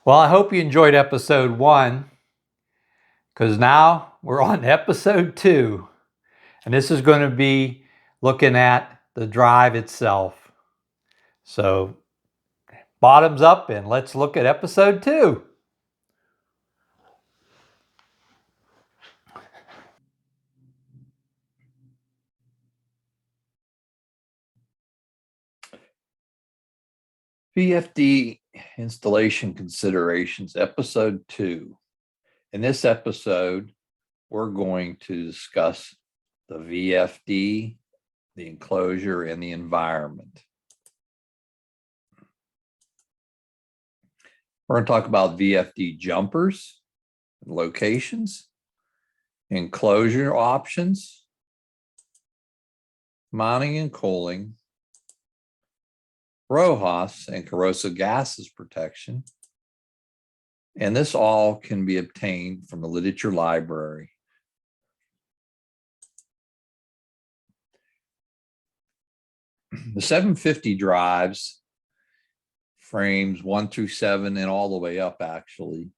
Well, I hope you enjoyed episode 1 because now we're on episode 2. And this is going to be looking at the drive itself. So bottoms up and let's look at episode 2. VFD Installation Considerations, Episode 2. In this episode, we're going to discuss the VFD, the enclosure, and the environment. We're going to talk about VFD jumpers, locations, enclosure options, mounting and cooling, RoHS and corrosive gases protection. And this all can be obtained from the literature library. The 750 drives, frames 1 through 7 and all the way up actually,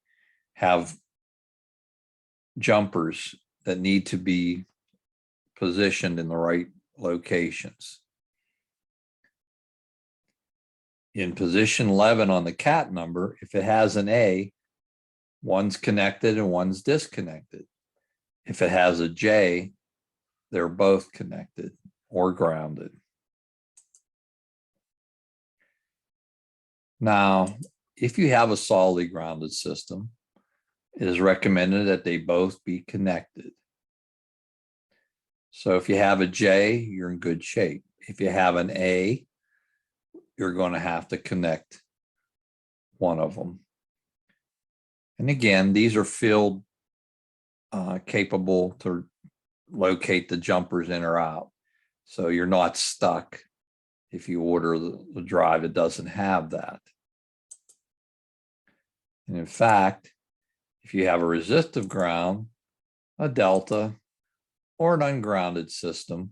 have jumpers that need to be positioned in the right locations. In position 11 on the cat number, if it has an A, one's connected and one's disconnected. If it has a J, they're both connected or grounded. Now, if you have a solidly grounded system, it is recommended that they both be connected. So if you have a J, you're in good shape. If you have an A, you're going to have to connect one of them. And again, these are field capable to locate the jumpers in or out. So you're not stuck if you order the drive, it doesn't have that. And in fact, if you have a resistive ground, a delta, or an ungrounded system,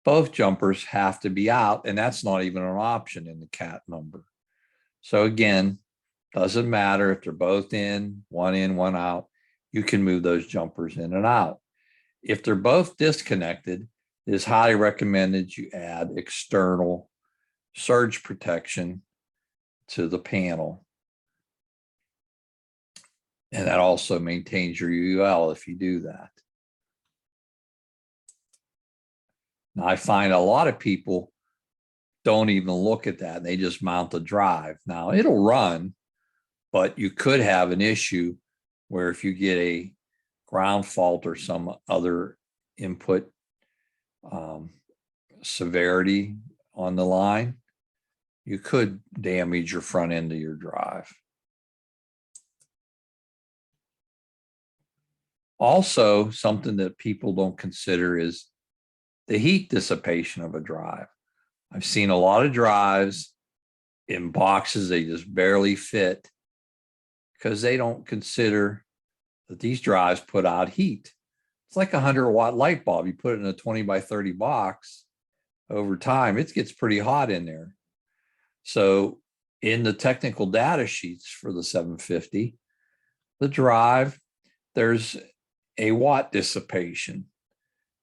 both jumpers have to be out, and that's not even an option in the cat number. So again, doesn't matter if they're both in, one out, you can move those jumpers in and out. If they're both disconnected, it is highly recommended you add external surge protection to the panel. And that also maintains your UL if you do that. Now, I find a lot of people don't even look at that. They just mount the drive. Now, it'll run, but you could have an issue where if you get a ground fault or some other input severity on the line, you could damage your front end of your drive. Also, something that people don't consider is the heat dissipation of a drive. I've seen a lot of drives in boxes, they just barely fit because they don't consider that these drives put out heat. It's like a 100-watt light bulb. You put it in a 20 by 30 box, over time, it gets pretty hot in there. So in the technical data sheets for the 750, the drive, there's a watt dissipation.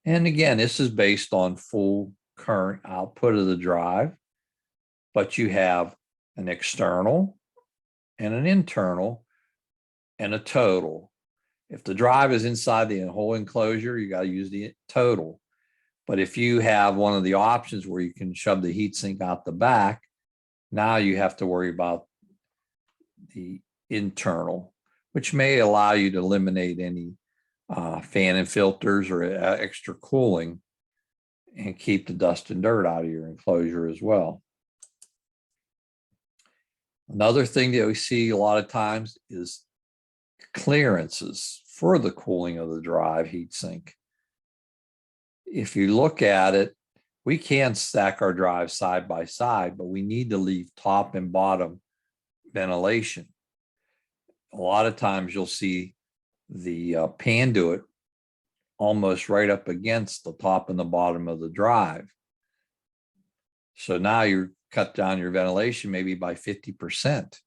And again, this is based on full current output of the drive, but you have an external and an internal and a total. If the drive is inside the whole enclosure, you got to use the total. But if you have one of the options where you can shove the heatsink out the back, now you have to worry about the internal, which may allow you to eliminate any fan and filters or extra cooling and keep the dust and dirt out of your enclosure as well. Another thing that we see a lot of times is clearances for the cooling of the drive heatsink. If you look at it, we can stack our drives side by side, but we need to leave top and bottom ventilation. A lot of times you'll see the panduit almost right up against the top and the bottom of the drive. So now you're cut down your ventilation maybe by 50%.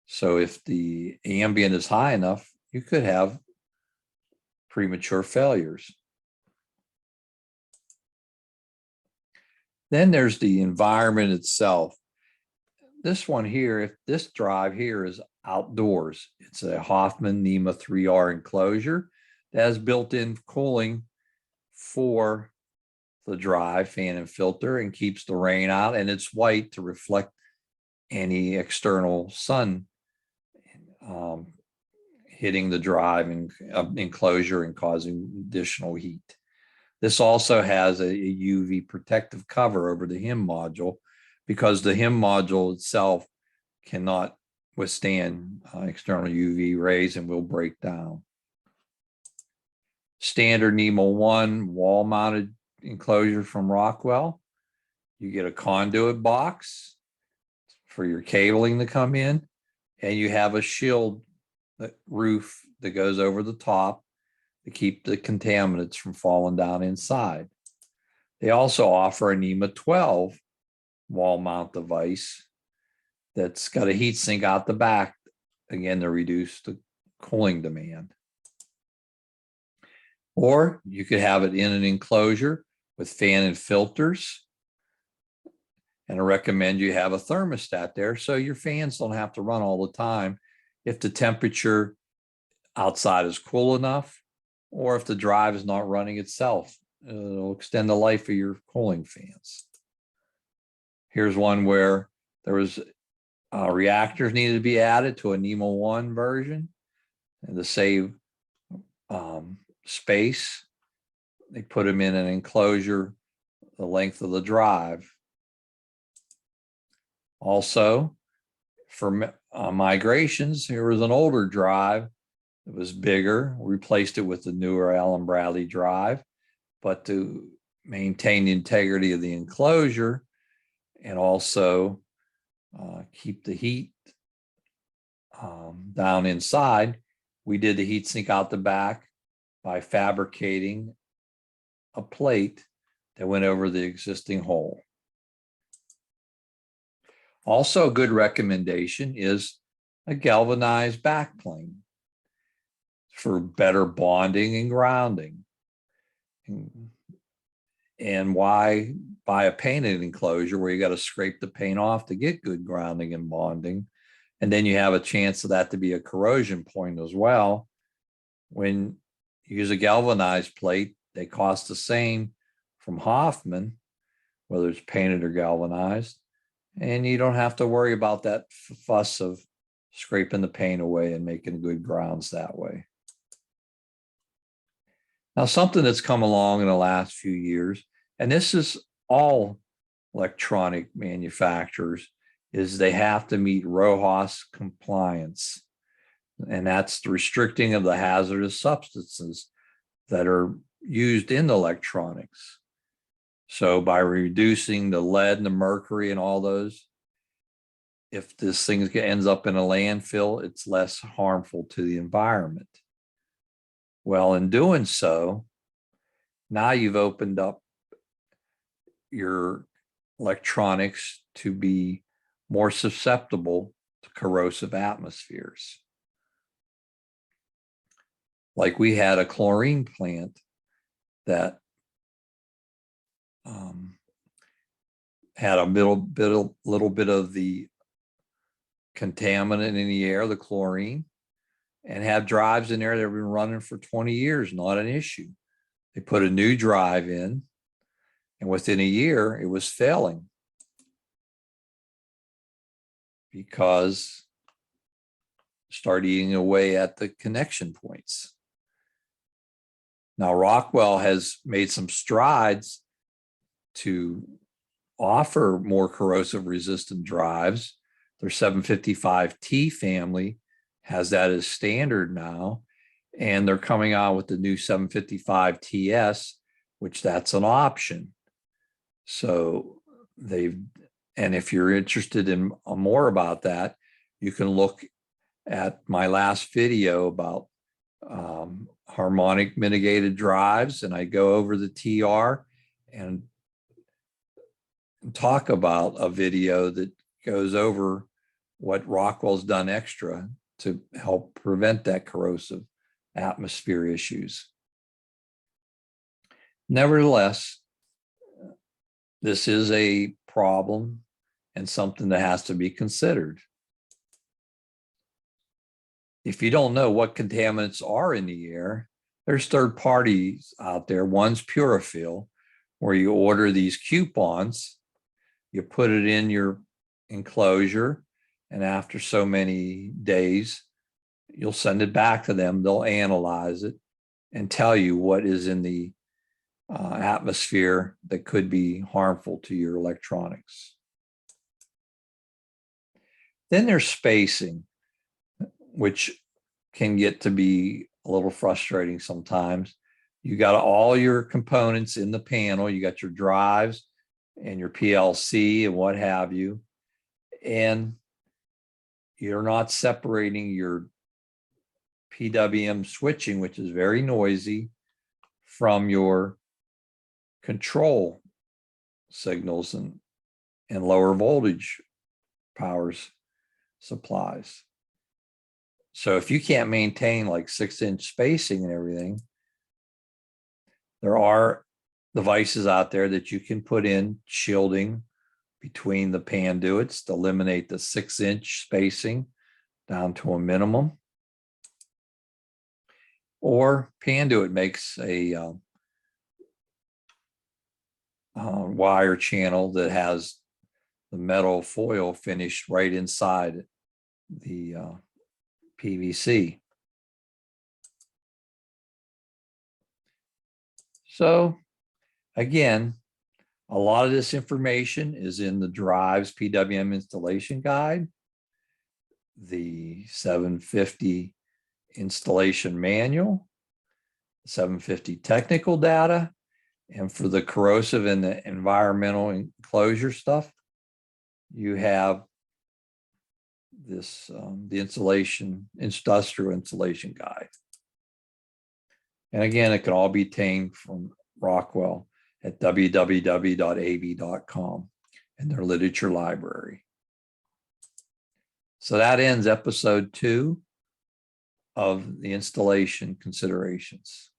So if the ambient is high enough, you could have premature failures. Then there's the environment itself. This one here, if this drive here is outdoors, it's a Hoffman NEMA 3R enclosure that has built-in cooling for the drive, fan and filter, and keeps the rain out, and it's white to reflect any external sun hitting the drive and enclosure and causing additional heat. This also has a UV protective cover over the HIM module because the HIM module itself cannot withstand external UV rays and will break down. Standard NEMA 1 wall mounted enclosure from Rockwell. You get a conduit box for your cabling to come in, and you have a shield roof that goes over the top to keep the contaminants from falling down inside. They also offer a NEMA 12 wall mount device that's got a heat sink out the back, again, to reduce the cooling demand. Or you could have it in an enclosure with fan and filters. And I recommend you have a thermostat there so your fans don't have to run all the time if the temperature outside is cool enough, or if the drive is not running itself. It'll extend the life of your cooling fans. Here's one where there was reactors needed to be added to a NEMA 1 version, and to save space, they put them in an enclosure the length of the drive. Also, for migrations, here was an older drive. It was bigger. We replaced it with the newer Allen Bradley drive, but to maintain the integrity of the enclosure and also keep the heat down inside, we did the heat sink out the back by fabricating a plate that went over the existing hole. Also, a good recommendation is a galvanized backplane for better bonding and grounding. And why buy a painted enclosure where you got to scrape the paint off to get good grounding and bonding? And then you have a chance of that to be a corrosion point as well. When you use a galvanized plate, they cost the same from Hoffman, whether it's painted or galvanized. And you don't have to worry about that fuss of scraping the paint away and making good grounds that way. Now, something that's come along in the last few years, and this is all electronic manufacturers, is they have to meet RoHS compliance. And that's the restricting of the hazardous substances that are used in electronics. So by reducing the lead and the mercury and all those, if this thing ends up in a landfill, it's less harmful to the environment. Well, in doing so, now you've opened up your electronics to be more susceptible to corrosive atmospheres. Like we had a chlorine plant that had a little bit of the contaminant in the air, the chlorine, and have drives in there that have been running for 20 years, not an issue. They put a new drive in, and within a year, it was failing because it started eating away at the connection points. Now, Rockwell has made some strides to offer more corrosive resistant drives. Their 755T family has that as standard now, and they're coming out with the new 755TS, which that's an option. So and if you're interested in more about that, you can look at my last video about harmonic mitigated drives, and I go over the TR and talk about a video that goes over what Rockwell's done extra to help prevent that corrosive atmosphere issues. Nevertheless, this is a problem and something that has to be considered. If you don't know what contaminants are in the air, there's third parties out there. One's Purafil, where you order these coupons, you put it in your enclosure, and after so many days, you'll send it back to them. They'll analyze it and tell you what is in the atmosphere that could be harmful to your electronics. Then there's spacing, which can get to be a little frustrating sometimes. You got all your components in the panel. You got your drives and your PLC and what have you. And you're not separating your PWM switching, which is very noisy, from your control signals and lower voltage powers supplies. So if you can't maintain like 6-inch spacing and everything, there are devices out there that you can put in shielding between the panduits to eliminate the 6-inch spacing down to a minimum. Or Panduit makes a wire channel that has the metal foil finished right inside the PVC. So again, a lot of this information is in the drives PWM installation guide, the 750 installation manual, 750 technical data, and for the corrosive and the environmental enclosure stuff, you have this the industrial installation guide. And again, it can all be obtained from Rockwell at www.av.com in their literature library. So that ends episode 2 of the installation considerations.